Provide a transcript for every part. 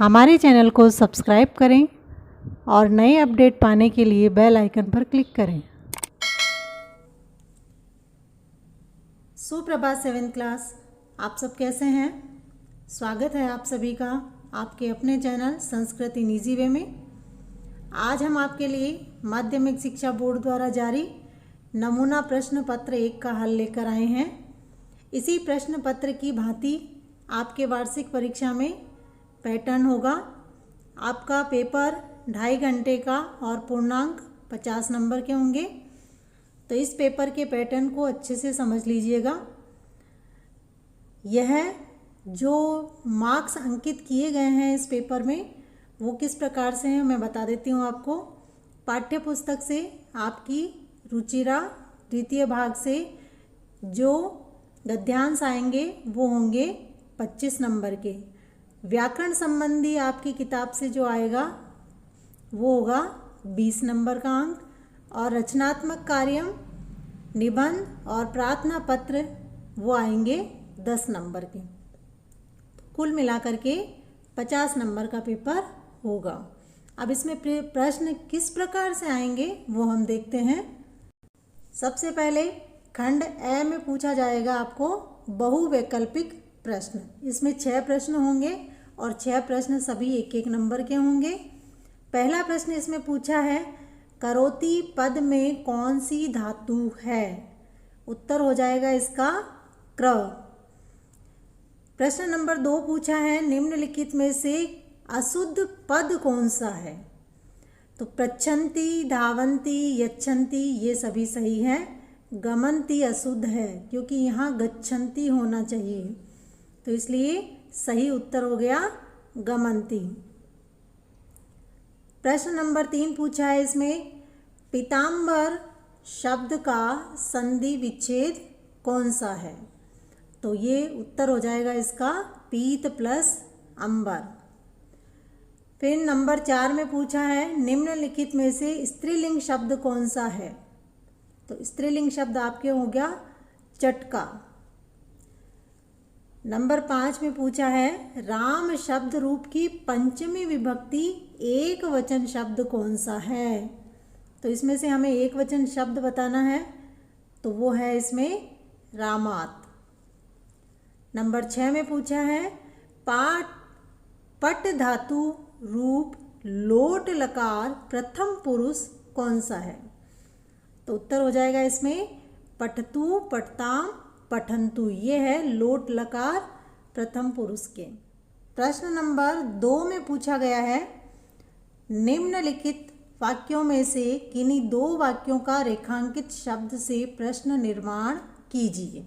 हमारे चैनल को सब्सक्राइब करें और नए अपडेट पाने के लिए बेल आइकन पर क्लिक करें। सुप्रभात 7th क्लास, आप सब कैसे हैं? स्वागत है आप सभी का आपके अपने channel Sanskrit in easy way में। आज हम आपके लिए माध्यमिक शिक्षा बोर्ड द्वारा जारी नमूना प्रश्न पत्र 1 का हल लेकर आए हैं। इसी प्रश्न पत्र की भांति आपके वार्षिक परीक्षा में पैटर्न होगा। आपका पेपर 2.5 घंटे का और पूर्णांक 50 नंबर के होंगे। तो इस पेपर के पैटर्न को अच्छे से समझ लीजिएगा। यह जो मार्क्स अंकित किए गए हैं इस पेपर में वो किस प्रकार से हैं मैं बता देती हूँ आपको। पाठ्य पुस्तक से आपकी रुचिरा द्वितीय भाग से जो गद्यांश आएंगे वो होंगे 25 नंबर के। व्याकरण संबंधी आपकी किताब से जो आएगा वो होगा 20 नंबर का अंक और रचनात्मक कार्य, निबंध और प्रार्थना पत्र वो आएंगे 10 नंबर के। कुल मिलाकर के 50 नंबर का पेपर होगा। अब इसमें प्रश्न किस प्रकार से आएंगे वो हम देखते हैं। सबसे पहले खंड ए में पूछा जाएगा आपको बहुवैकल्पिक प्रश्न। इसमें 6 प्रश्न होंगे और 6 प्रश्न सभी 1-1 नंबर के होंगे। पहला प्रश्न इसमें पूछा है करोति पद में कौन सी धातु है? उत्तर हो जाएगा इसका क्र। प्रश्न नंबर 2 पूछा है निम्नलिखित में से अशुद्ध पद कौन सा है? तो पृच्छन्ति, धावन्ति, यच्छन्ति ये सभी सही है। गमन्ति अशुद्ध है क्योंकि यहाँ गच्छन्ति होना चाहिए, तो इसलिए सही उत्तर हो गया गमन्ति। प्रश्न नंबर 3 पूछा है इसमें पीताम्बर शब्द का संधि विच्छेद कौन सा है? तो ये उत्तर हो जाएगा इसका पीत प्लस अंबर। फिर नंबर 4 में पूछा है निम्नलिखित में से स्त्रीलिंग शब्द कौन सा है? तो स्त्रीलिंग शब्द आपके हो गया चटका। नंबर 5 में पूछा है राम शब्द रूप की पंचमी विभक्ति एक वचन शब्द कौन सा है? तो इसमें से हमें एक वचन शब्द बताना है, तो वो है इसमें रामात। नंबर 6 में पूछा है पट धातु रूप लोट लकार प्रथम पुरुष कौन सा है? तो उत्तर हो जाएगा इसमें पठतु, पठताम, पठंतु ये है लोट लकार प्रथम पुरुष के। प्रश्न नंबर 2 में पूछा गया है निम्नलिखित वाक्यों में से किन्हीं 2 वाक्यों का रेखांकित शब्द से प्रश्न निर्माण कीजिए।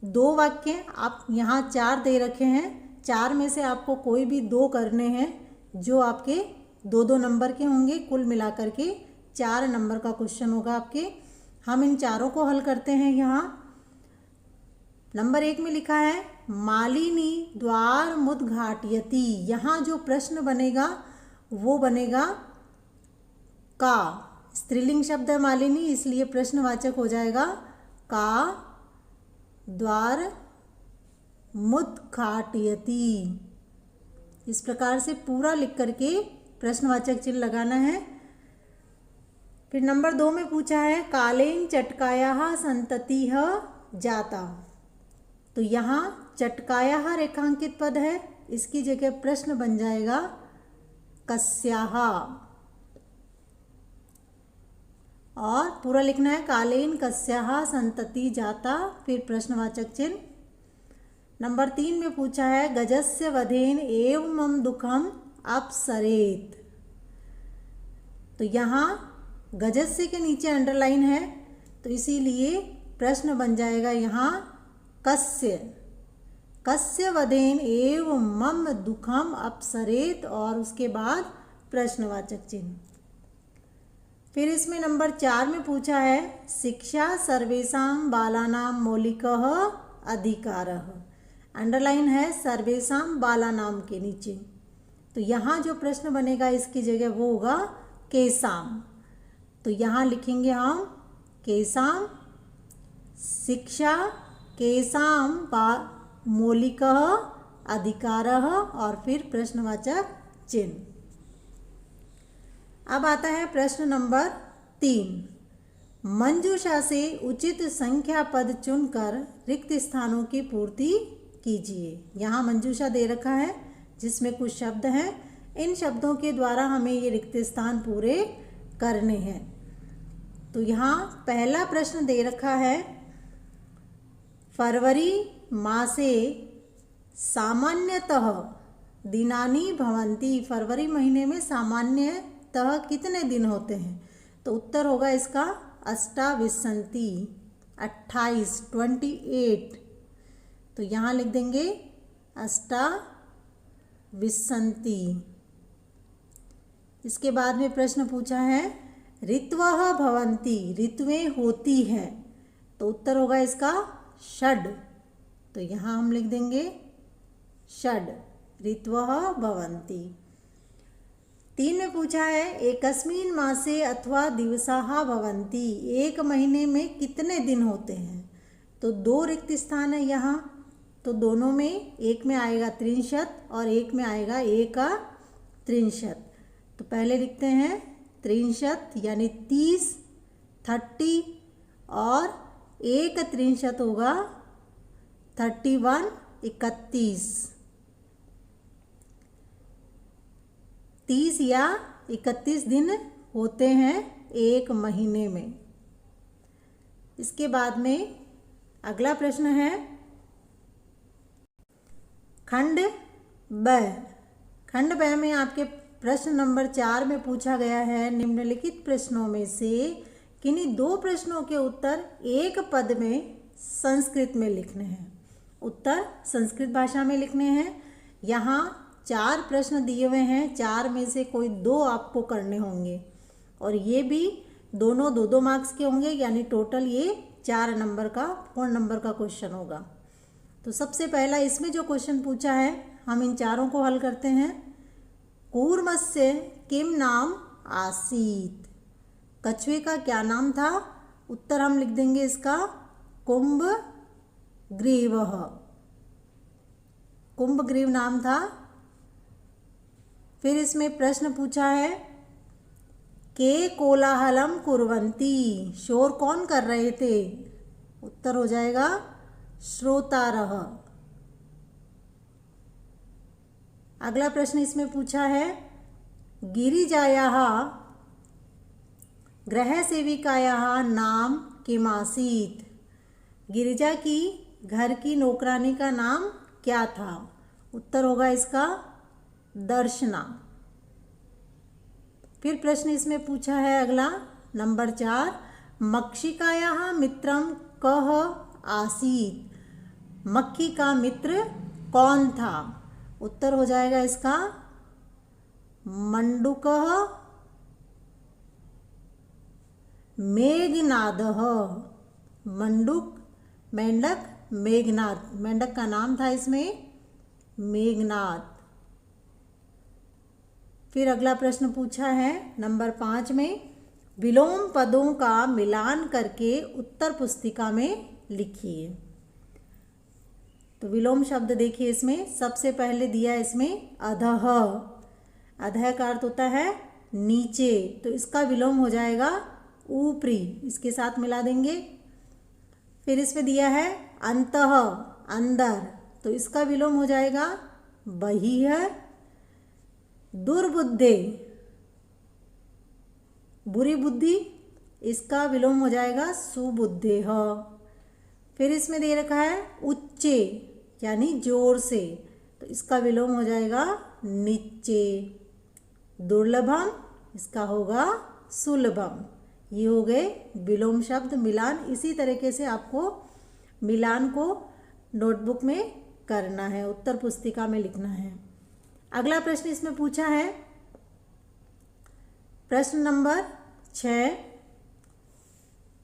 2 वाक्य आप यहाँ 4 दे रखे हैं, 4 में से आपको कोई भी 2 करने हैं जो आपके 2-2 नंबर के होंगे। कुल मिलाकर के 4 नंबर का क्वेश्चन होगा आपके। हम इन चारों को हल करते हैं। यहाँ नंबर 1 में लिखा है मालिनी द्वार मुद्घाटयति। यहाँ जो प्रश्न बनेगा वो बनेगा का। स्त्रीलिंग शब्द है मालिनी, इसलिए प्रश्नवाचक हो जाएगा का द्वार मुद्घाटयति। इस प्रकार से पूरा लिख करके प्रश्नवाचक चिन्ह लगाना है। फिर नंबर 2 में पूछा है कालेन चटकायाः संततिः जाता। तो यहाँ चटकायाः रेखांकित पद है, इसकी जगह प्रश्न बन जाएगा कस्याः। और पूरा लिखना है कालेन कस्याः संतति जाता, फिर प्रश्नवाचक चिन्ह। नंबर 3 में पूछा है गजस्य वधेन एव मम दुखम अपसरेत। तो यहाँ गजस्य के नीचे अंडरलाइन है, तो इसीलिए प्रश्न बन जाएगा यहाँ कस्य वधेन एव मम दुखम अपसरेत और उसके बाद प्रश्नवाचक चिन्ह। फिर इसमें नंबर 4 में पूछा है शिक्षा सर्वेषां बालानां मौलिकः अधिकारः। अंडरलाइन है सर्वेषां बालानां के नीचे, तो यहाँ जो प्रश्न बनेगा इसकी जगह वो होगा केसाम। तो यहाँ लिखेंगे हम केसाम शिक्षा केसाम मौलिकः अधिकारः और फिर प्रश्नवाचक चिन्ह। अब आता है प्रश्न नंबर 3। मंजूषा से उचित संख्या पद चुनकर रिक्त स्थानों की पूर्ति कीजिए। यहाँ मंजूषा दे रखा है जिसमें कुछ शब्द हैं, इन शब्दों के द्वारा हमें ये रिक्त स्थान पूरे करने हैं। तो यहाँ पहला प्रश्न दे रखा है, फरवरी मासे सामान्यतः दिनानि भवन्ति। फरवरी महीने में सामान्यतः कितने दिन होते हैं? तो उत्तर होगा इसका अष्टाविंशति, 28, 28। तो यहाँ लिख देंगे अष्टाविंशति। इसके बाद में प्रश्न पूछा है, ऋतवः भवन्ति, ऋतुएं होती हैं। तो उत्तर होगा इसका षड्। तो यहाँ हम लिख देंगे षड्, ऋतवः भवन्ति। 3 में पूछा है, एकस्मिन् मासे अथवा दिवसाः भवन्ति, एक महीने में कितने दिन होते हैं? तो 2 रिक्त स्थान है यहाँ, तो दोनों में एक में आएगा 63 और एक में आएगा 1 तो पहले लिखते हैं 63 यानी 30, 30 और 1 होगा 31, 31। 30 या 31 दिन होते हैं एक महीने में। इसके बाद में अगला प्रश्न है, खंड ब। खंड ब में आपके प्रश्न नंबर 4 में पूछा गया है, निम्नलिखित प्रश्नों में से किन्हीं 2 प्रश्नों के उत्तर एक पद में संस्कृत में लिखने हैं। उत्तर संस्कृत भाषा में लिखने हैं। यहाँ 4 प्रश्न दिए हुए हैं, 4 में से कोई 2 आपको करने होंगे और ये भी दोनों 2-2 मार्क्स के होंगे, यानी टोटल ये 4 नंबर का 4 नंबर का क्वेश्चन होगा। तो सबसे पहला इसमें जो क्वेश्चन पूछा है, हम इन चारों को हल करते हैं। कूर्मस्य किम नाम आसीत, कछुए का क्या नाम था? उत्तर हम लिख देंगे इसका कुंभग्रीवः, कुंभग्रीव नाम था। फिर इसमें प्रश्न पूछा है, के कोलाहलम कुर्वन्ति, शोर कौन कर रहे थे? उत्तर हो जाएगा श्रोतारः। अगला प्रश्न इसमें पूछा है, गिरिजायाः गृहसेविकायाः नाम किमासीत्, गिरिजा की घर की नौकरानी का नाम क्या था? उत्तर होगा इसका दर्शना। फिर प्रश्न इसमें पूछा है अगला नंबर 4, मक्षिकायाः मित्रं कः आसीत्, मक्खी का मित्र कौन था? उत्तर हो जाएगा इसका मंडूकः मेघनादः। मंडूक मेंढक, मेघनाद मेंढक का नाम था इसमें मेघनाद। फिर अगला प्रश्न पूछा है नंबर 5 में, विलोम पदों का मिलान करके उत्तर पुस्तिका में लिखिए। तो विलोम शब्द देखिए, इसमें सबसे पहले दिया इसमें अधः, अधः का अर्थ होता है नीचे, तो इसका विलोम हो जाएगा ऊपरी, इसके साथ मिला देंगे। फिर इसमें दिया है अंतः, अंदर, तो इसका विलोम हो जाएगा बहिः। दुर्बुद्धे, बुरी बुद्धि, इसका विलोम हो जाएगा सुबुद्धेः। फिर इसमें दे रखा है उच्चे यानी जोर से, तो इसका विलोम हो जाएगा नीचे। दुर्लभम, इसका होगा सुलभम। ये हो गए विलोम शब्द मिलान। इसी तरीके से आपको मिलान को नोटबुक में करना है, उत्तर पुस्तिका में लिखना है। अगला प्रश्न इसमें पूछा है प्रश्न नंबर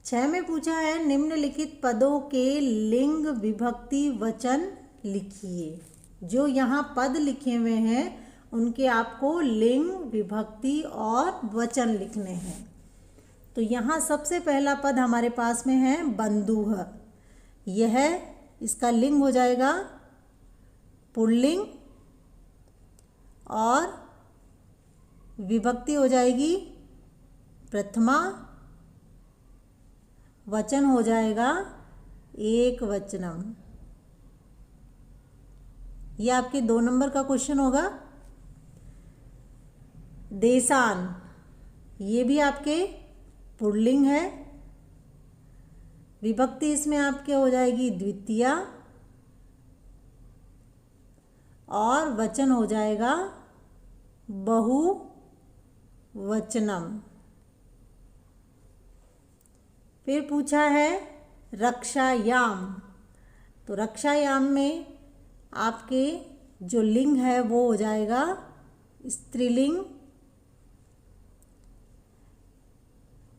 6 में पूछा है, निम्नलिखित पदों के लिंग विभक्ति वचन लिखिए। जो यहाँ पद लिखे हुए हैं उनके आपको लिंग विभक्ति और वचन लिखने हैं। तो यहाँ सबसे पहला पद हमारे पास में है बंधुः, यह इसका लिंग हो जाएगा पुल्लिंग और विभक्ति हो जाएगी प्रथमा, वचन हो जाएगा एक वचनम। ये आपके 2 नंबर का क्वेश्चन होगा। देशान, ये भी आपके पुल्लिंग है, विभक्ति इसमें आपके हो जाएगी द्वितीया और वचन हो जाएगा बहुवचनम। फिर पूछा है रक्षायाम, तो रक्षायाम में आपके जो लिंग है वो हो जाएगा स्त्रीलिंग,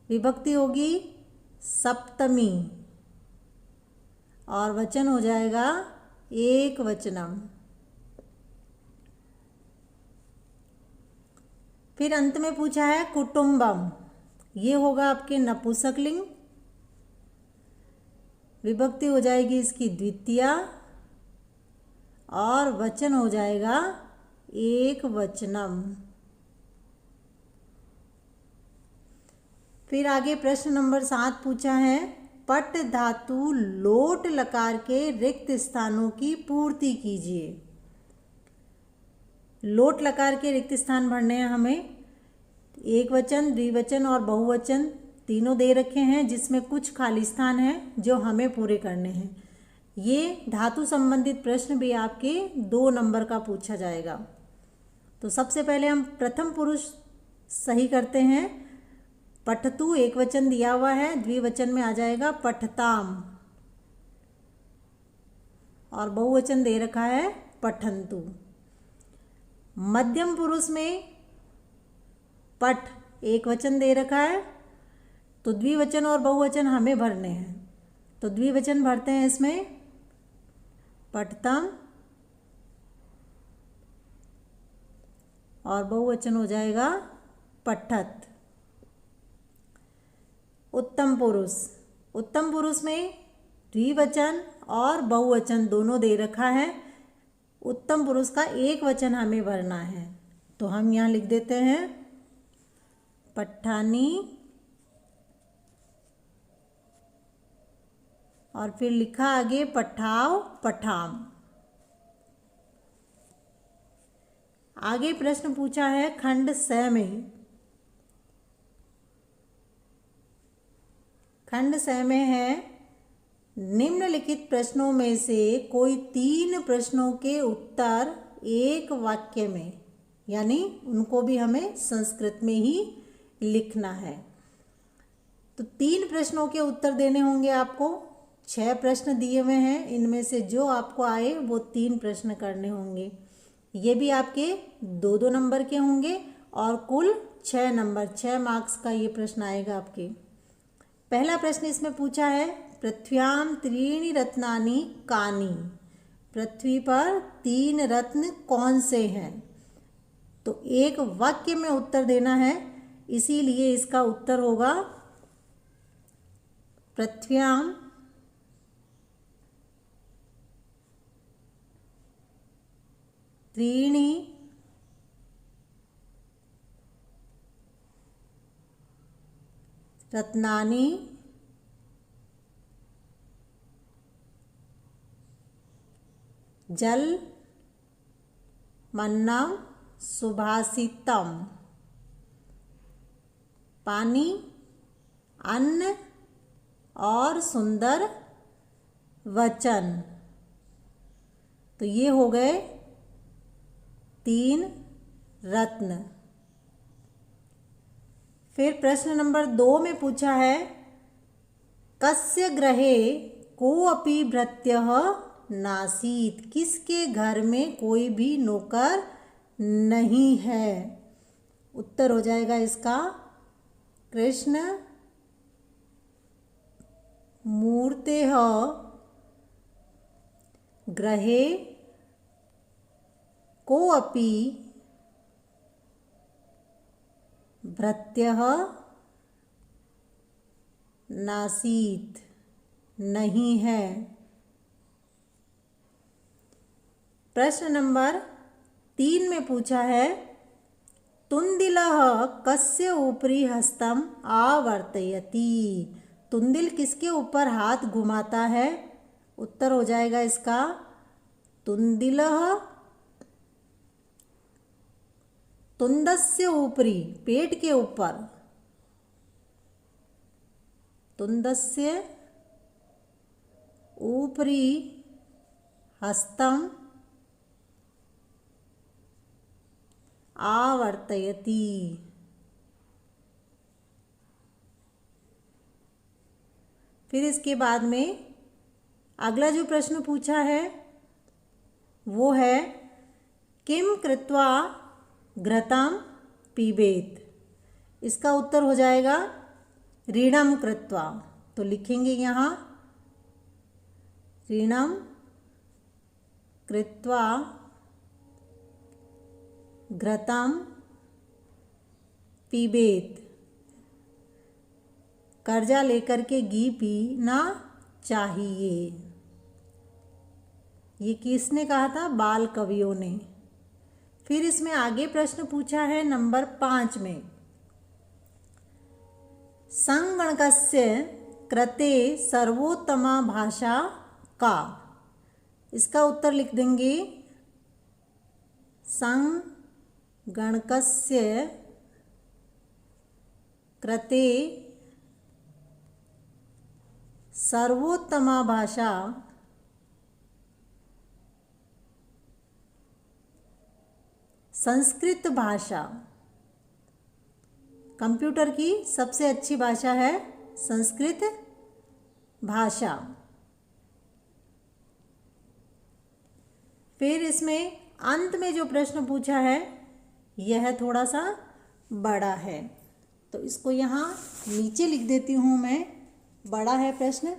विभक्ति होगी सप्तमी और वचन हो जाएगा एक वचनम। फिर अंत में पूछा है कुटुंबम, ये होगा आपके नपुंसकलिंग, विभक्ति हो जाएगी इसकी द्वितीया और वचन हो जाएगा एक वचनम। फिर आगे प्रश्न नंबर 7 पूछा है पट धातु लोट लकार के रिक्त स्थानों की पूर्ति कीजिए। लोट लकार के रिक्त स्थान भरने हैं हमें। एक वचन, द्विवचन और बहुवचन तीनों दे रखे हैं, जिसमें कुछ खाली स्थान हैं जो हमें पूरे करने हैं। ये धातु संबंधित प्रश्न भी आपके 2 नंबर का पूछा जाएगा। तो सबसे पहले हम प्रथम पुरुष सही करते हैं। पठतु एक वचन दिया हुआ है, द्विवचन में आ जाएगा पठताम और बहुवचन दे रखा है पठंतु। मध्यम पुरुष में पठ एक वचन दे रखा है, तो द्विवचन और बहुवचन हमें भरने हैं। तो द्विवचन भरते हैं इसमें पठतम और बहुवचन हो जाएगा पठत। उत्तम पुरुष, उत्तम पुरुष में द्विवचन और बहुवचन दोनों दे रखा है। उत्तम पुरुष का एक वचन हमें भरना है, तो हम यहाँ लिख देते हैं पट्ठानी और फिर लिखा आगे पठाव पठाम। आगे प्रश्न पूछा है खंड 6 में। खंड 6 में है निम्नलिखित प्रश्नों में से कोई 3 प्रश्नों के उत्तर एक वाक्य में, यानी उनको भी हमें संस्कृत में ही लिखना है। तो 3 प्रश्नों के उत्तर देने होंगे आपको। 6 प्रश्न दिए हुए हैं, इनमें से जो आपको आए वो 3 प्रश्न करने होंगे। ये भी आपके 2-2 नंबर के होंगे और कुल 6 नंबर, 6 मार्क्स का ये प्रश्न आएगा आपके। पहला प्रश्न इसमें पूछा है पृथ्व्याम त्रीणि रत्नानि कानि, पृथ्वी पर 3 रत्न कौन से हैं। तो एक वाक्य में उत्तर देना है, इसीलिए इसका उत्तर होगा पृथ्व्याम त्रीणि रत्नानि जल मन्नम सुभाषितम, पानी, अन्न और सुंदर वचन। तो ये हो गए 3 रत्न। फिर प्रश्न नंबर 2 में पूछा है कस्य गृहे कोऽपि भृत्यः नासीत्, किसके घर में कोई भी नौकर नहीं है। उत्तर हो जाएगा इसका कृष्ण मूर्तेः गृहे कोऽपि भृत्यः नासीत्, नहीं है। प्रश्न नंबर 3 में पूछा है तुंदिलः कस्य उपरि हस्तम आवर्तयति। तुंदिल किसके ऊपर हाथ घुमाता है? उत्तर हो जाएगा इसका तुंदिलः तुंदस्य उपरि, पेट के ऊपर, तुंदस्य उपरि हस्तम आवर्तयति। फिर इसके बाद में अगला जो प्रश्न पूछा है वो है किम कृत्वा घृतं पिबेत। इसका उत्तर हो जाएगा ऋणम कृत्वा। तो लिखेंगे यहाँ ऋणम कृत्वा घृतं पिबेत। कर्जा लेकर के घी पीना चाहिए। ये किसने कहा था? बाल कवियों ने। फिर इसमें आगे प्रश्न पूछा है नंबर 5 में संगणकस्य कृते सर्वोत्तमा भाषा का। इसका उत्तर लिख देंगे संगणकस्य कृते सर्वोत्तमा भाषा संस्कृत भाषा। कंप्यूटर की सबसे अच्छी भाषा है संस्कृत भाषा। फिर इसमें अंत में जो प्रश्न पूछा है यह थोड़ा सा बड़ा है, तो इसको यहाँ नीचे लिख देती हूँ मैं। बड़ा है प्रश्न,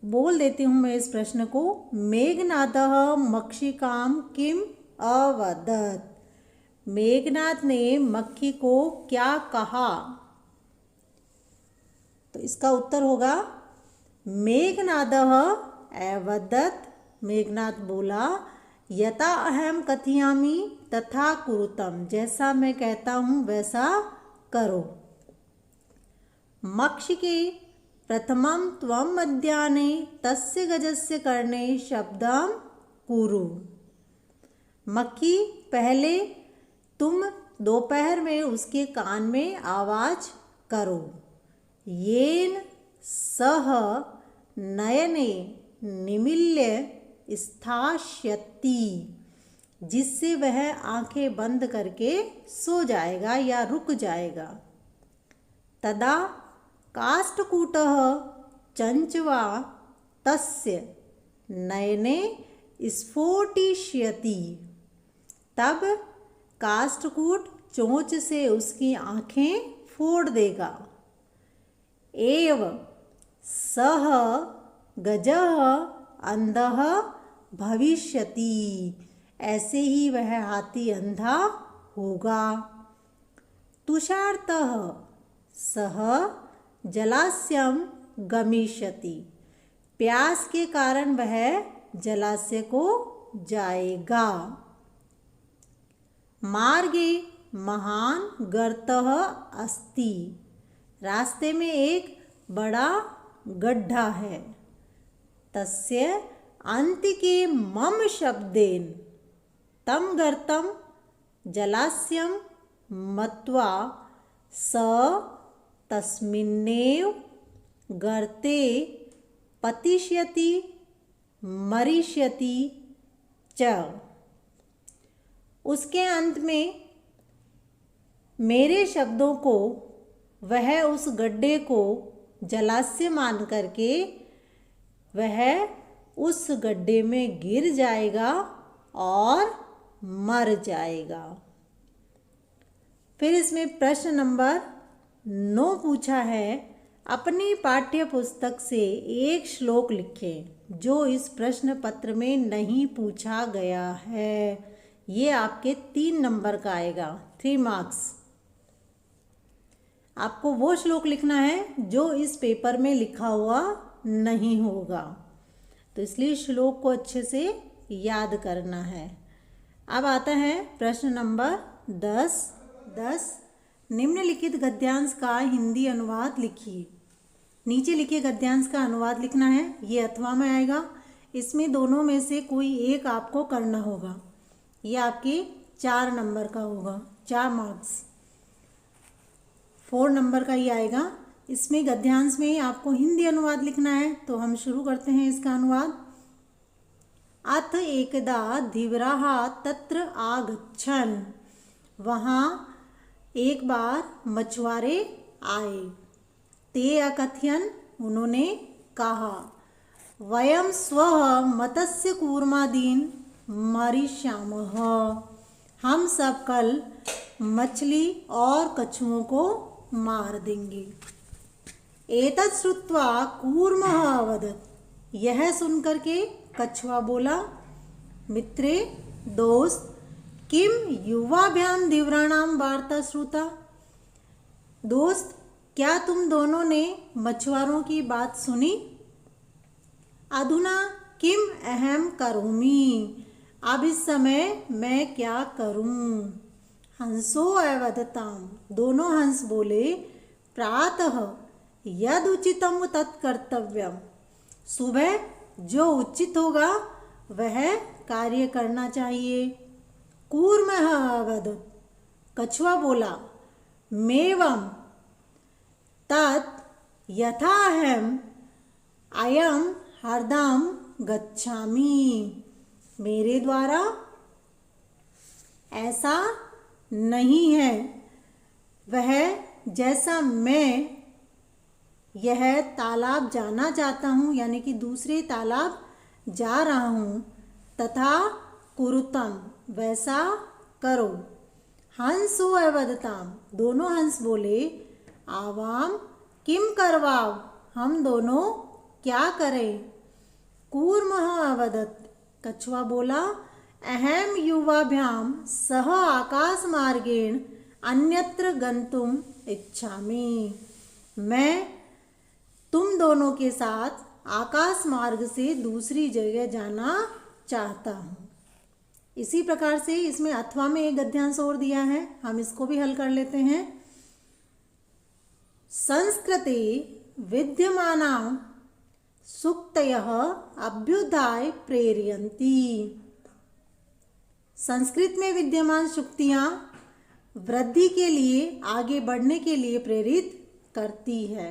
बोल देती हूँ मैं इस प्रश्न को। मेघनादः मक्षिकां किम अवदत्। मेघनाद ने मक्खी को क्या कहा? तो इसका उत्तर होगा मेघनादः अवदत्। मेघनाद बोला यथा अहम कथयामि तथा कुरुतम। जैसा मैं कहता हूँ वैसा करो। मक्षिके प्रथमं त्वं मध्याह्ने तस्य गजस्य कर्णे शब्दं कुरु। मक्खी पहले तुम दोपहर में उसके कान में आवाज करो। येन सह नयने निमील्य स्थास्यति। जिससे वह आंखें बंद करके सो जाएगा या रुक जाएगा। तदा काष्ठकूटः चंचवा तस्य नयने स्फोटिष्यति। तब काष्ठकूट चोंच से उसकी आंखें फोड़ देगा। एव सह गजः अंधः भविष्यति। ऐसे ही वह हाथी अंधा होगा। तुषार्तः सह जलाशयं गमिष्यति। प्यास के कारण वह जलाशय को जाएगा। मार्गे महान गर्तः अस्ति। रास्ते में एक बड़ा गड्ढा है। तस्य अन्तिके मम शब्देन तं गर्तं जलाशयं मत्वा स तस्मिन्नेव गर्ते पतिष्यति मरिष्यति च। उसके अंत में मेरे शब्दों को वह उस गड्ढे को जलाशय मान करके वह उस गड्ढे में गिर जाएगा और मर जाएगा। फिर इसमें प्रश्न नंबर 9 पूछा है अपनी पाठ्य पुस्तक से एक श्लोक लिखें जो इस प्रश्न पत्र में नहीं पूछा गया है। ये आपके 3 नंबर का आएगा, 3 मार्क्स। आपको वो श्लोक लिखना है जो इस पेपर में लिखा हुआ नहीं होगा। तो इसलिए श्लोक को अच्छे से याद करना है। अब आता है प्रश्न नंबर 10। निम्नलिखित गद्यांश का हिंदी अनुवाद लिखिए। नीचे लिखे गद्यांश का अनुवाद लिखना है। ये अथवा में आएगा। इसमें दोनों में से कोई एक आपको करना होगा। ये आपके 4 नंबर का होगा, 4 मार्क्स, 4 नंबर का ही आएगा। इसमें गद्यांश में आपको हिंदी अनुवाद लिखना है। तो हम शुरू करते हैं इसका अनुवाद। अथ एकदा धीवराः तत्र आगच्छन्। वहाँ एक बार मछुआरे आए। ते अकथयन्, उन्होंने कहा, वयं स्वः मत्स्य कूर्मादीन् मरिष्यामः। हम सब कल मछली और कछुओं को मार देंगे। एतत् श्रुत्वा कूर्मः अवदत्। यह सुनकर के कछुआ बोला, मित्रे, दोस्त, किम युवाभ्याम धीवराणां वार्ता श्रुता। दोस्त, क्या तुम दोनों ने मछुआरों की बात सुनी? अधुना किम अहम करोमि। अब इस समय मैं क्या करूं? हंसो अवदताम। दोनों हंस बोले, प्रातः यद उचितम तत्कर्तव्यम। सुबह जो उचित होगा वह कार्य करना चाहिए। कूर्मः अवदत्। कछुआ बोला, मेवं तत् यथाहम् अयं हरदम गच्छामि। मेरे द्वारा ऐसा नहीं है। वह जैसा मैं यह तालाब जाना चाहता हूँ, यानी कि दूसरे तालाब जा रहा हूँ, तथा कुरुतम, वैसा करो। हंसो अवदताम। दोनों हंस बोले, आवाम किम करवाव। हम दोनों क्या करें? कूर्मः अवदत्। कछुआ बोला, अहम युवाभ्याम सह आकाश मार्गेण अन्यत्र गंतुम इच्छामि। मैं तुम दोनों के साथ आकाश मार्ग से दूसरी जगह जाना चाहता हूँ। इसी प्रकार से इसमें अथवा में एक गद्यांश और दिया है, हम इसको भी हल कर लेते हैं। संस्कृते विद्यमानां सूक्तयः अभ्युदय प्रेरयन्ति। संस्कृत में विद्यमान सूक्तियाँ वृद्धि के लिए, आगे बढ़ने के लिए प्रेरित करती है।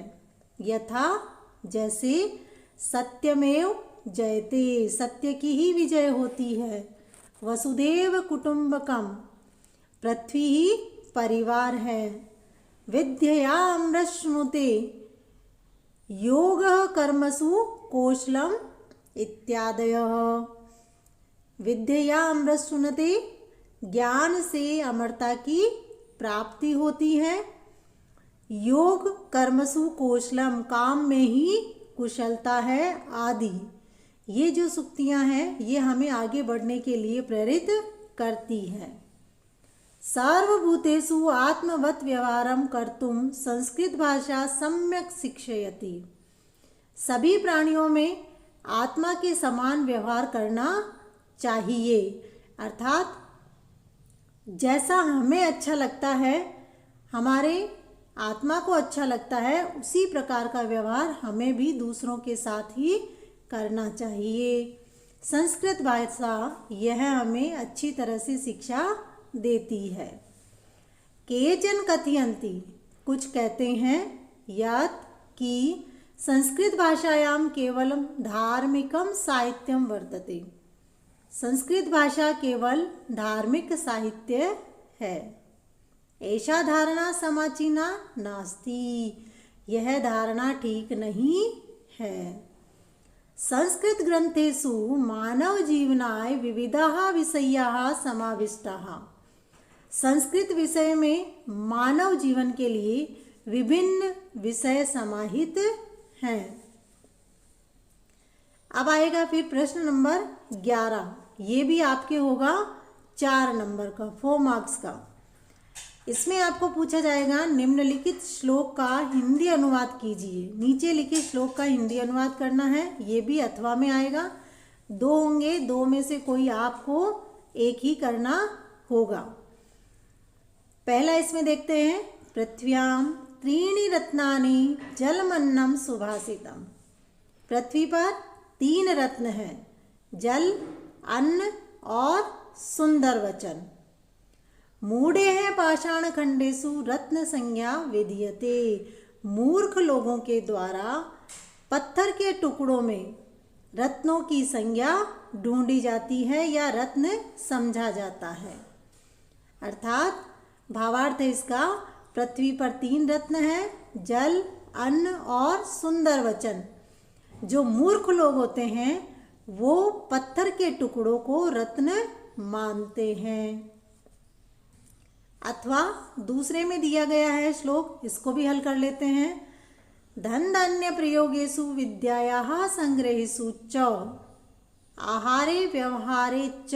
यथा, जैसे, सत्यमेव जयते, सत्य की ही विजय होती है। वसुदेव कुटुंबकम, पृथ्वी ही परिवार है। विद्ययामृश्नुते, योग कर्मसु कौशलम इत्यादयः। विद्ययामृश्नुते, ज्ञान से अमरता की प्राप्ति होती है। योग कर्मसु कौशलम, काम में ही कुशलता है, आदि। ये जो सूक्तियाँ हैं ये हमें आगे बढ़ने के लिए प्रेरित करती है। सर्वभूतेषु आत्मवत् व्यवहारं कर्तुं संस्कृत भाषा सम्यक शिक्षयति। सभी प्राणियों में आत्मा के समान व्यवहार करना चाहिए, अर्थात जैसा हमें अच्छा लगता है, हमारे आत्मा को अच्छा लगता है, उसी प्रकार का व्यवहार हमें भी दूसरों के साथ ही करना चाहिए। संस्कृत भाषा यह हमें अच्छी तरह से शिक्षा देती है। केचन कथयन्ति, कुछ कहते हैं, यत् कि संस्कृत भाषायां केवलं धार्मिकं साहित्यं वर्तते। संस्कृत भाषा केवल धार्मिक साहित्य है। ऐसा धारणा समीचीना नास्ति, यह धारणा ठीक नहीं है। संस्कृत ग्रंथेषु मानव जीवनाय विविधाः विषयाः समाविष्टाः। संस्कृत विषय में मानव जीवन के लिए विभिन्न विषय समाहित हैं। अब आएगा फिर प्रश्न नंबर 11। ये भी आपके होगा 4 नंबर का, 4 मार्क्स का। इसमें आपको पूछा जाएगा निम्नलिखित श्लोक का हिंदी अनुवाद कीजिए। नीचे लिखे श्लोक का हिंदी अनुवाद करना है, ये भी अथवा में आएगा। दो होंगे, दो में से कोई आपको एक ही करना होगा। पहला इसमें देखते हैं, पृथ्व्याम त्रीणि रत्नानि जलमन्नम सुभाषितम। पृथ्वी पर 3 रत्न हैं, जल, अन्न और सुंदर वचन। मूढ़े हैं पाषाण खंडेषु रत्न संज्ञा विधीयते। मूर्ख लोगों के द्वारा पत्थर के टुकड़ों में रत्नों की संज्ञा ढूंढी जाती है या रत्न समझा जाता है। अर्थात भावार्थ है इसका, पृथ्वी पर 3 रत्न हैं, जल, अन्न और सुंदर वचन। जो मूर्ख लोग होते हैं वो पत्थर के टुकड़ों को रत्न मानते हैं। अथवा दूसरे में दिया गया है श्लोक, इसको भी हल कर लेते हैं। धन धान्य प्रयोगेषु विद्यायाः संग्रहेषु च आहारे व्यवहारे च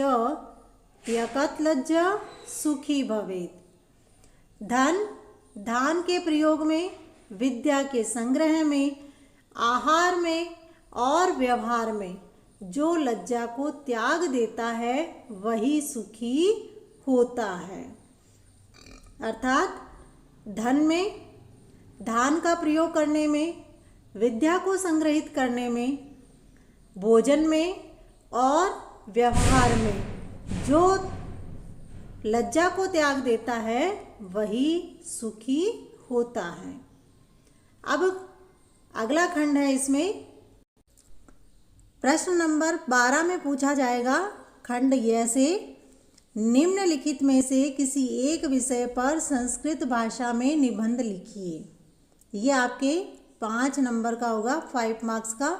त्यकत लज्जा सुखी भवेत्। धन, धान के प्रयोग में, विद्या के संग्रह में, आहार में और व्यवहार में जो लज्जा को त्याग देता है वही सुखी होता है। अर्थात धन में, धान का प्रयोग करने में, विद्या को संग्रहित करने में, भोजन में और व्यवहार में जो लज्जा को त्याग देता है वही सुखी होता है। अब अगला खंड है, इसमें प्रश्न नंबर 12 में पूछा जाएगा, खंड य से निम्नलिखित में से किसी एक विषय पर संस्कृत भाषा में निबंध लिखिए। ये आपके 5 नंबर का होगा, 5 मार्क्स का।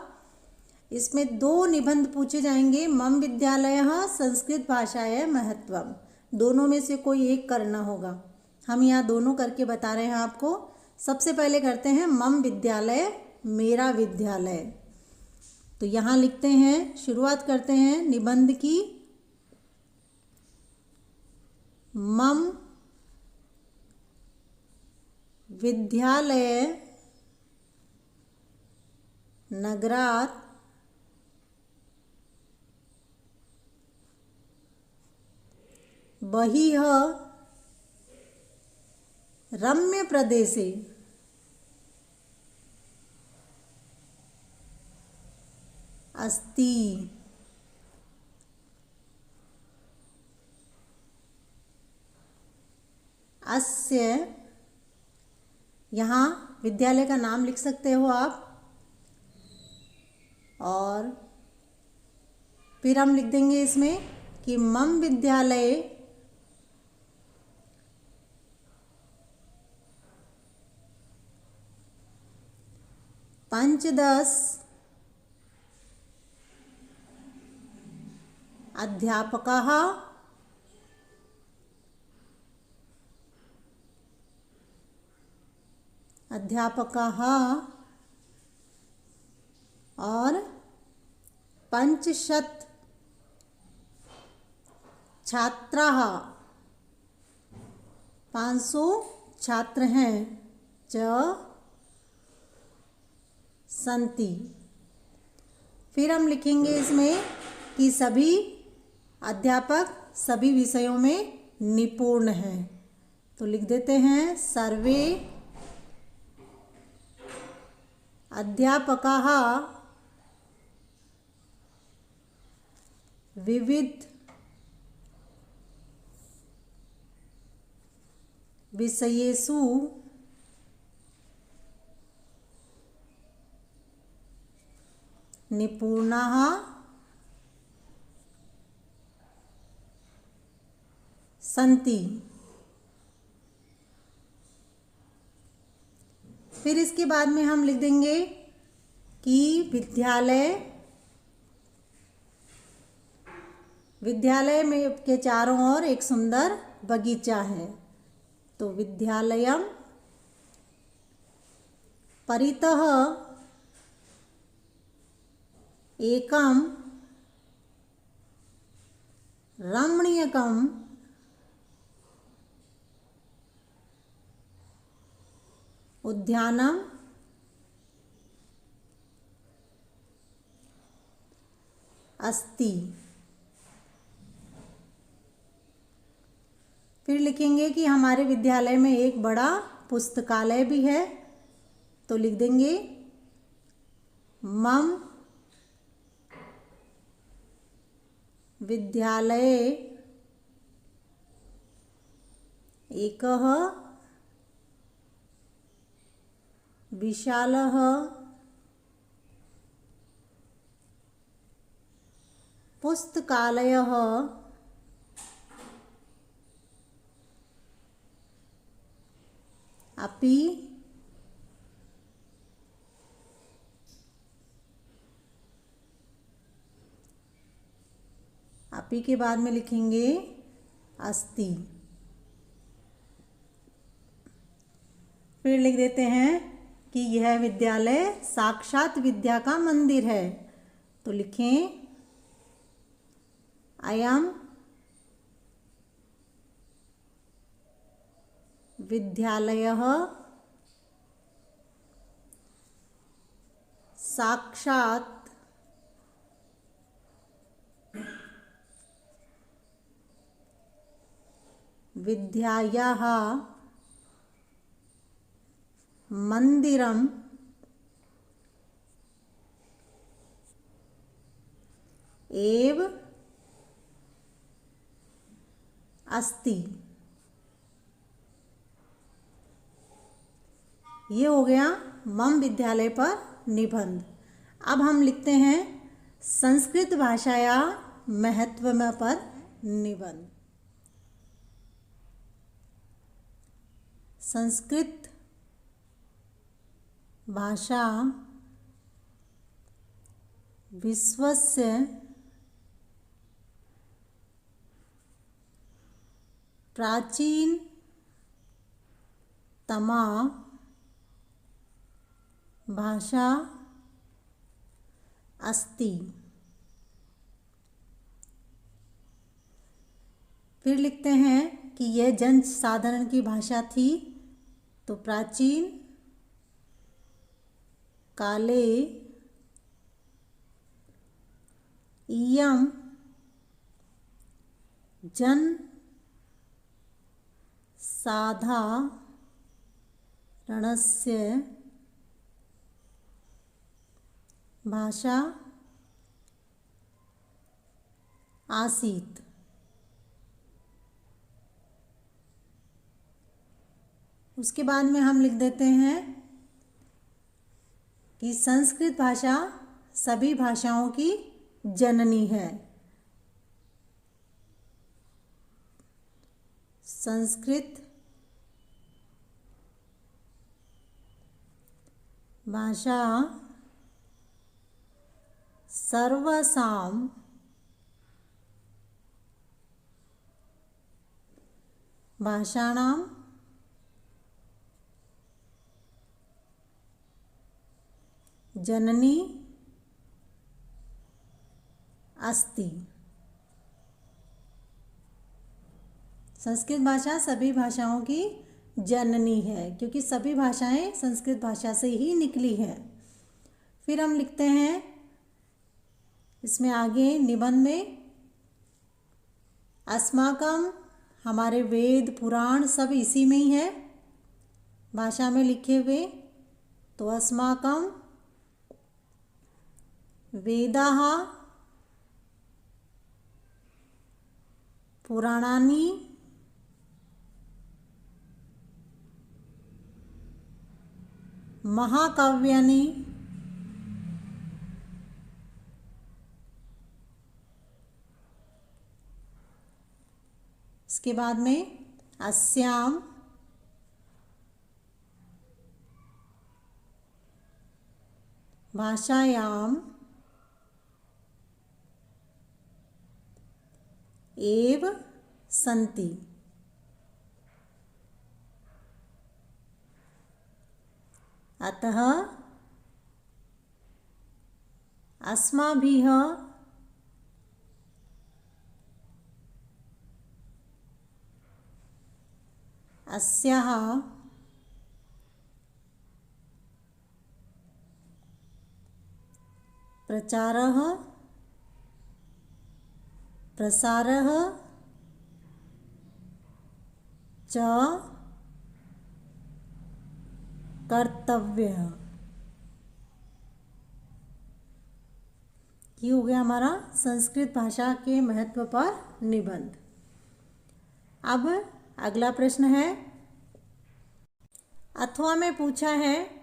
इसमें 2 निबंध पूछे जाएंगे, मम विद्यालयः संस्कृत भाषायाः महत्वम। दोनों में से कोई एक करना होगा। हम यहाँ दोनों करके बता रहे हैं आपको। सबसे पहले करते हैं मम विद्यालय, मेरा विद्यालय। तो यहाँ लिखते हैं, शुरुआत करते हैं निबंध की। मम विद्यालय नगरात् बहिः रम्य प्रदेशे अस्ति। अस्य, यहाँ विद्यालय का नाम लिख सकते हो आप, और फिर हम लिख देंगे इसमें कि मम विद्यालय पंचदश अध्यापकाः और 500 छात्राः, 500 छात्र हैं, च संति। फिर हम लिखेंगे इसमें कि सभी अध्यापक सभी विषयों में निपुण हैं। तो लिख देते हैं सर्वे अध्यापकाः विविध विषयेषु निपुणाः सन्ति। फिर इसके बाद में हम लिख देंगे कि विद्यालय में के चारों ओर एक सुंदर बगीचा है। तो विद्यालयम परितः एकम रमणीयकम उद्यानम अस्ति। फिर लिखेंगे कि हमारे विद्यालय में एक बड़ा पुस्तकालय भी है, तो लिख देंगे मम विद्यालये एकः विशालः पुस्तकालयः अपि के बाद में लिखेंगे अस्ति। फिर लिख देते हैं कि यह विद्यालय साक्षात विद्या का मंदिर है, तो लिखें अयम विद्यालयः साक्षात् विद्यायाः मंदिरम् एव अस्ति। ये हो गया मम विद्यालय पर निबंध। अब हम लिखते हैं संस्कृत भाषाया महत्व पर निबंध। संस्कृत भाषा विश्वस्य प्राचीनतमा भाषा अस्ति। फिर लिखते हैं कि यह जन साधारण की भाषा थी, तो प्राचीन काले इयं जन साधारणस्य भाषा आसीत्। उसके बाद में हम लिख देते हैं कि संस्कृत भाषा सभी भाषाओं की जननी है। संस्कृत भाषा सर्वसां भाषाणां जननी अस्ति। संस्कृत भाषा सभी भाषाओं की जननी है, क्योंकि सभी भाषाएं संस्कृत भाषा से ही निकली हैं। फिर हम लिखते हैं इसमें आगे निबंध में अस्माकम, हमारे वेद पुराण सब इसी में ही है भाषा में लिखे हुए, तो अस्माकम वेदाः पुराणानि महाकाव्यानि इसके बाद में अस्याम भाषायाम एव सन्ति। अतः अस्माभिः अस्याः प्रचारः प्रसारः च कर्तव्यः। ये हो गया हमारा संस्कृत भाषा के महत्व पर निबंध। अब अगला प्रश्न है, अथवा में पूछा है,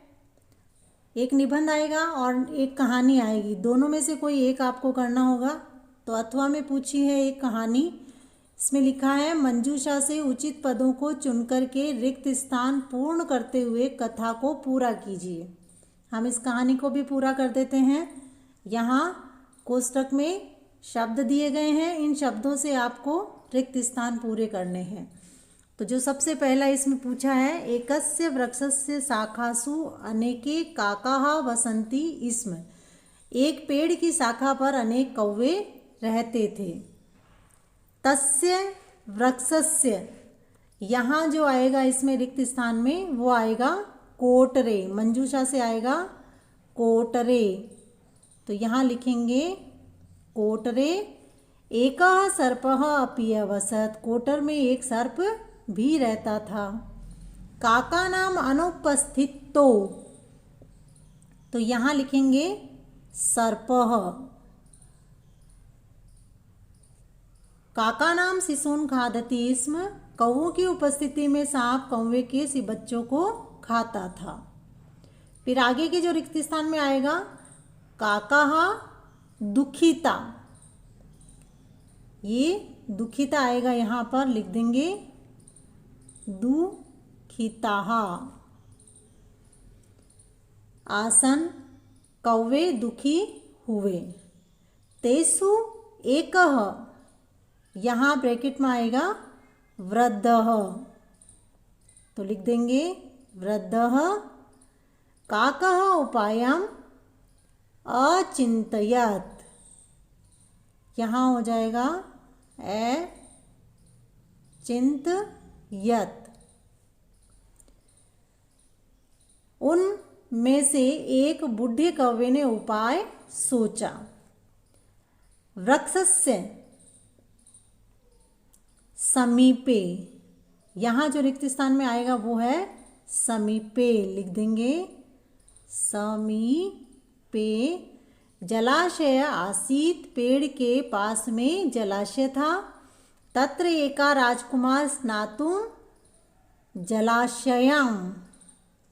एक निबंध आएगा और एक कहानी आएगी, दोनों में से कोई एक आपको करना होगा। तो अथवा में पूछी है एक कहानी, इसमें लिखा है, मंजूषा से उचित पदों को चुनकर के रिक्त स्थान पूर्ण करते हुए कथा को पूरा कीजिए। हम इस कहानी को भी पूरा कर देते हैं। यहाँ कोष्टक में शब्द दिए गए हैं, इन शब्दों से आपको रिक्त स्थान पूरे करने हैं। तो जो सबसे पहला इसमें पूछा है, एकस्य वृक्षस्य शाखासु अनेके काकाः वसन्ति स्म। एक पेड़ की शाखा पर अनेक कौवे रहते थे। तस्य वृक्षस्य, यहाँ जो आएगा इसमें रिक्त स्थान में वो आएगा कोटरे, मंजूषा से आएगा कोटरे। तो यहाँ लिखेंगे कोटरे। एकः सर्पः अपि अवसत्, कोटर में एक सर्प भी रहता था। काका नाम अनुपस्थितो, तो यहाँ लिखेंगे सर्पः। काका नाम शिशून खादति स्म, कौवों की उपस्थिति में सांप कौवे के सी बच्चों को खाता था। फिर आगे के जो रिक्त स्थान में आएगा, काकाः दुखिता, ये दुखिता आएगा, यहाँ पर लिख देंगे दुखिताः। आसन, कौवे दुखी हुए। तेसु एकः, यहाँ ब्रैकेट में आएगा वृद्धः, तो लिख देंगे वृद्धः। काकः उपायम् अचिन्तयत्, यहाँ हो जाएगा अचिन्तयत्। उन में से एक बूढ़े कौवे ने उपाय सोचा। वृक्षस्य समीपे, यहाँ जो रिक्त स्थान में आएगा वो है समीपे, लिख देंगे समीपे। जलाशय आसीत, पेड़ के पास में जलाशय था। तत्र एका राजकुमार स्नातुं जलाशयम्,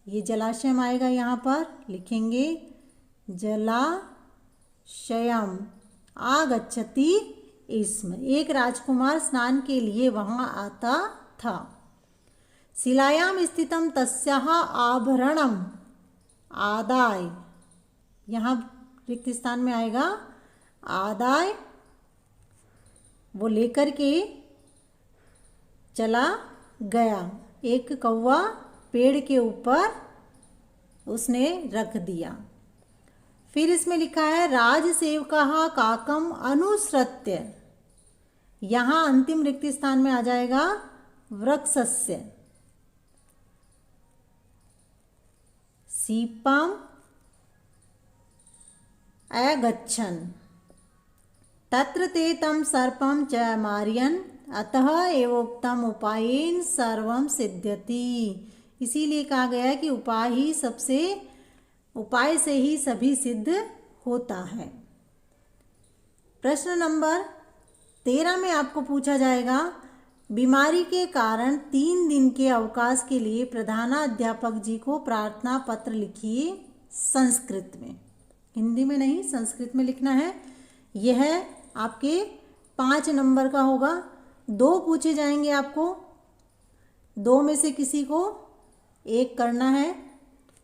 ये जलाशयम आएगा, यहाँ पर लिखेंगे जलाशयम्। आगच्छति स्म, एक राजकुमार स्नान के लिए वहाँ आता था। शिलायां स्थितं तस्याः आभरणम् आदाय, यहाँ रिक्त स्थान में आएगा आदाय, वो लेकर के चला गया। एक कौवा पेड़ के ऊपर उसने रख दिया। फिर इसमें लिखा है, राजसेवकः काकम अनुसृत्य, यहाँ अंतिम रिक्त स्थान में आ जाएगा वृक्षस्य। सीपम अगच्छन्, तत्र ते तं सर्पं च मारयन्, अतः एवोक्तम उपायेन सर्वं सिद्ध्यति। इसीलिए कहा गया है कि उपाय से ही सभी सिद्ध होता है। प्रश्न नंबर 13 में आपको पूछा जाएगा, बीमारी के कारण 3 दिन के अवकाश के लिए प्रधानाध्यापक जी को प्रार्थना पत्र लिखिए संस्कृत में। हिंदी में नहीं, संस्कृत में लिखना है। यह आपके 5 नंबर का होगा। 2 पूछे जाएंगे आपको, 2 में से किसी को एक करना है।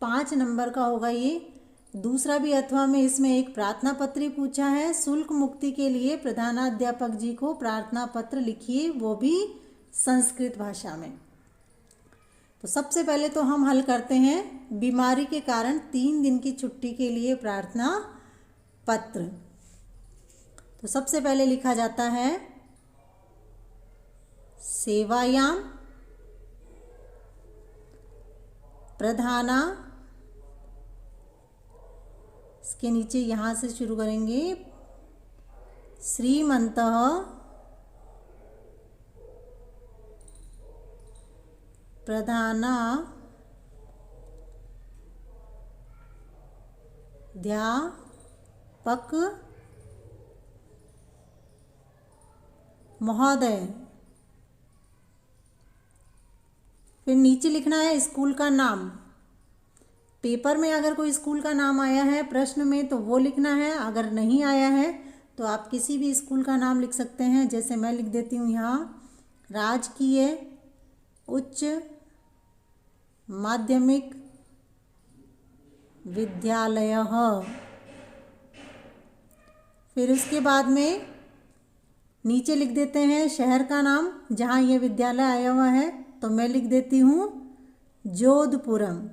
5 नंबर का होगा ये। दूसरा भी अथवा में इसमें एक प्रार्थना पत्र पूछा है, शुल्क मुक्ति के लिए प्रधानाध्यापक जी को प्रार्थना पत्र लिखिए, वो भी संस्कृत भाषा में। तो सबसे पहले तो हम हल करते हैं, बीमारी के कारण 3 दिन की छुट्टी के लिए प्रार्थना पत्र। तो सबसे पहले लिखा जाता है, सेवायाम प्रधाना इसके नीचे यहाँ से शुरू करेंगे, श्रीमन्तः प्रधानाध्यापक महोदय। फिर नीचे लिखना है स्कूल का नाम। पेपर में अगर कोई स्कूल का नाम आया है प्रश्न में तो वो लिखना है, अगर नहीं आया है तो आप किसी भी स्कूल का नाम लिख सकते हैं। जैसे मैं लिख देती हूँ यहाँ राजकीय उच्च माध्यमिक विद्यालय। फिर उसके बाद में नीचे लिख देते हैं शहर का नाम जहाँ ये विद्यालय आया हुआ है, तो मैं लिख देती हूँ जोधपुरम।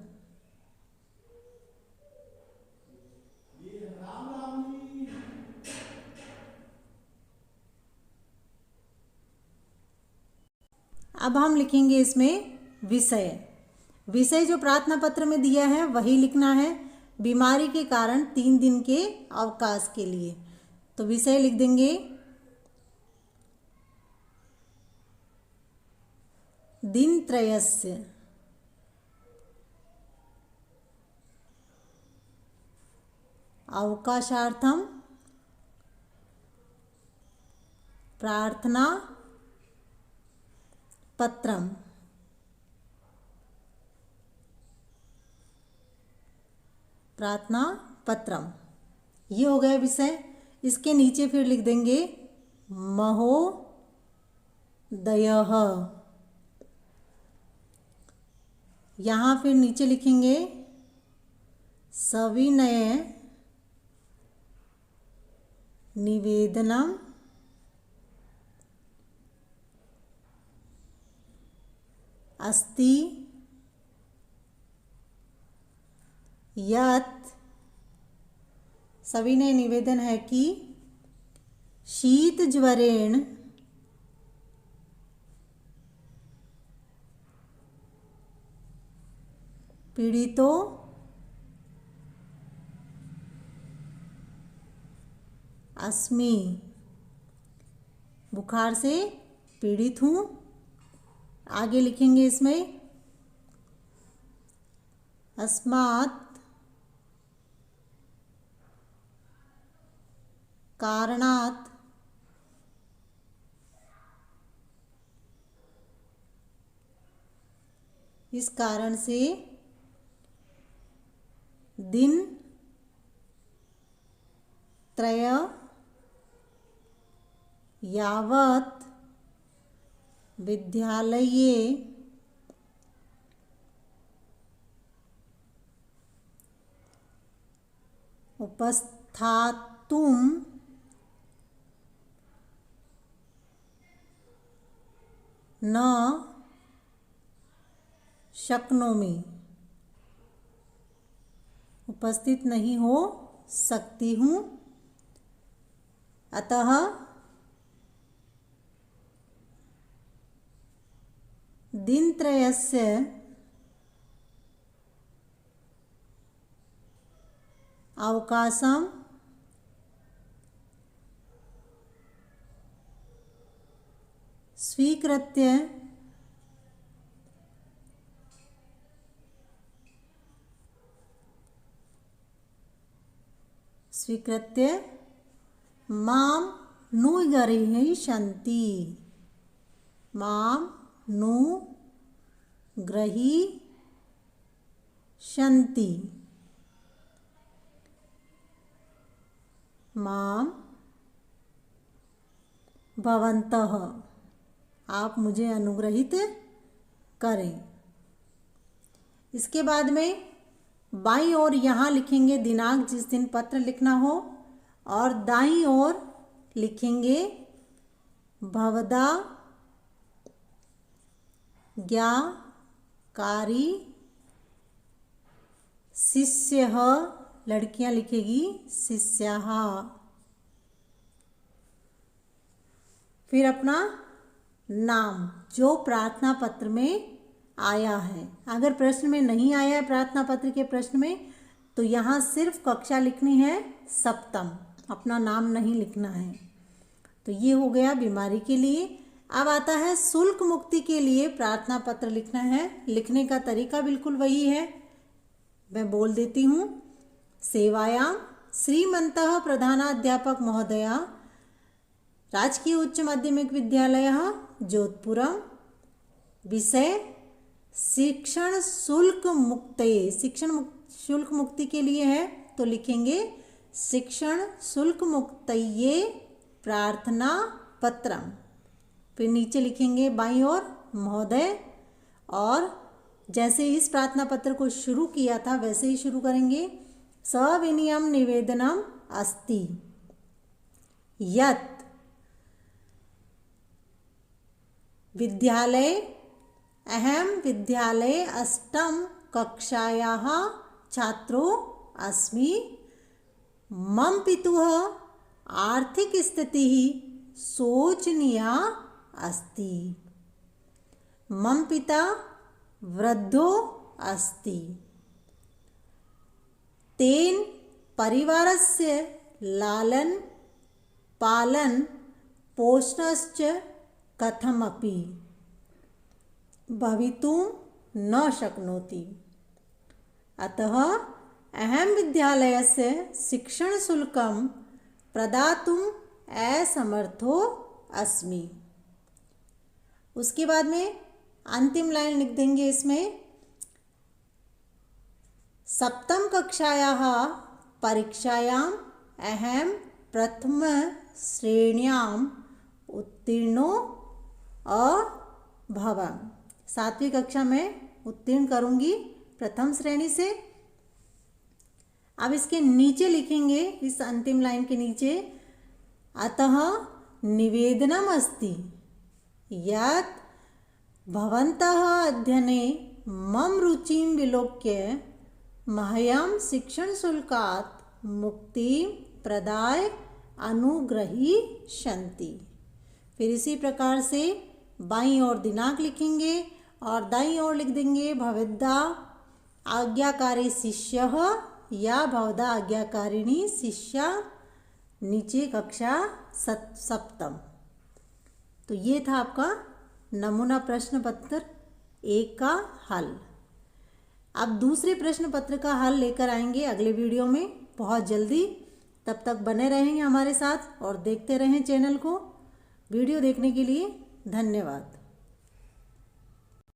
अब हम लिखेंगे इसमें विषय। विषय जो प्रार्थना पत्र में दिया है वही लिखना है, बीमारी के कारण 3 दिन के अवकाश के लिए। तो विषय लिख देंगे दिनत्रयस्य अवकाशार्थम प्रार्थना पत्रम। प्रार्थना पत्रम ये हो गया विषय। इसके नीचे फिर लिख देंगे महोदयः। यहाँ फिर नीचे लिखेंगे सविनय निवेदनम अस्ति यत्। सविनय निवेदन है कि शीत ज्वरेण पीड़ितो अस्मि। बुखार से पीड़ित हूँ। आगे लिखेंगे इसमें अस्मात् कारणात् इस कारण से दिन त्रय यावत् विद्यालये उपस्थातुं न शक्नोमि। उपस्थित नहीं हो सकती हूँ, अतः दिनत्रयस्य अवकाशं स्वीकृत्य मां नुग्रहीष्यन्ति। मां नुग्रहीष्यन्ति। मां भवन्तः आप मुझे अनुग्रहित करें। इसके बाद में बाईं ओर यहाँ लिखेंगे दिनांक जिस दिन पत्र लिखना हो, और दाईं ओर लिखेंगे भवदा ज्ञाकारी शिष्यः। लड़कियां लिखेगी शिष्याः। फिर अपना नाम जो प्रार्थना पत्र में आया है। अगर प्रश्न में नहीं आया है प्रार्थना पत्र के प्रश्न में, तो यहाँ सिर्फ कक्षा लिखनी है सप्तम, अपना नाम नहीं लिखना है। तो ये हो गया बीमारी के लिए। अब आता है शुल्क मुक्ति के लिए प्रार्थना पत्र लिखना है। लिखने का तरीका बिल्कुल वही है, मैं बोल देती हूँ। सेवायां श्रीमन्तः प्रधानाध्यापक महोदया राजकीय उच्च माध्यमिक विद्यालय जोधपुरम, विषय शिक्षण शुल्क मुक्तये। शिक्षण शुल्क मुक्ति के लिए है तो लिखेंगे शिक्षण शुल्क मुक्तये प्रार्थना पत्रम। फिर नीचे लिखेंगे बाईं ओर महोदय, और जैसे इस प्रार्थना पत्र को शुरू किया था वैसे ही शुरू करेंगे। सविनयम निवेदनम अस्ति यत् विद्यालय अहम विद्यालये अष्टम कक्षायाः छात्रो अस्मि। मम पितुः आर्थिक स्थितिः शोचनीया अस्ति। मम पिता वृद्धो अस्ति। तेन परिवारस्य लालन पालन पोषणश्च कथमपि भवितुं न शक्नोति। अतः अहं विद्यालयस्य शिक्षणशुल्कं प्रदातुम् असमर्थो अस्मि। उसके बाद में अंतिम लाइन लिख देंगे इसमें, सप्तम कक्षायाः परीक्षायाम् अहं प्रथम श्रेण्याम् उत्तीर्णो अभवम्। 7वीं कक्षा में उत्तीर्ण करूंगी प्रथम श्रेणी से। अब इसके नीचे लिखेंगे, इस अंतिम लाइन के नीचे, अतः निवेदनम अस्ति यत् भवन्तः अध्ययने मम रुचिं विलोक्य मह्यं शिक्षणशुल्कात् मुक्तिं प्रदाय अनुग्रहीष्यन्ति। फिर इसी प्रकार से बाईं ओर दिनांक लिखेंगे और दाईं ओर लिख देंगे भवद्दा आज्ञाकारी शिष्यः या भवदा आज्ञाकारिणी शिष्या, नीचे कक्षा सप्तम। तो ये था आपका नमूना प्रश्न पत्र 1 का हल। अब दूसरे प्रश्न पत्र का हल लेकर आएंगे अगले वीडियो में बहुत जल्दी। तब तक बने रहेंगे हमारे साथ और देखते रहें चैनल को। वीडियो देखने के लिए धन्यवाद।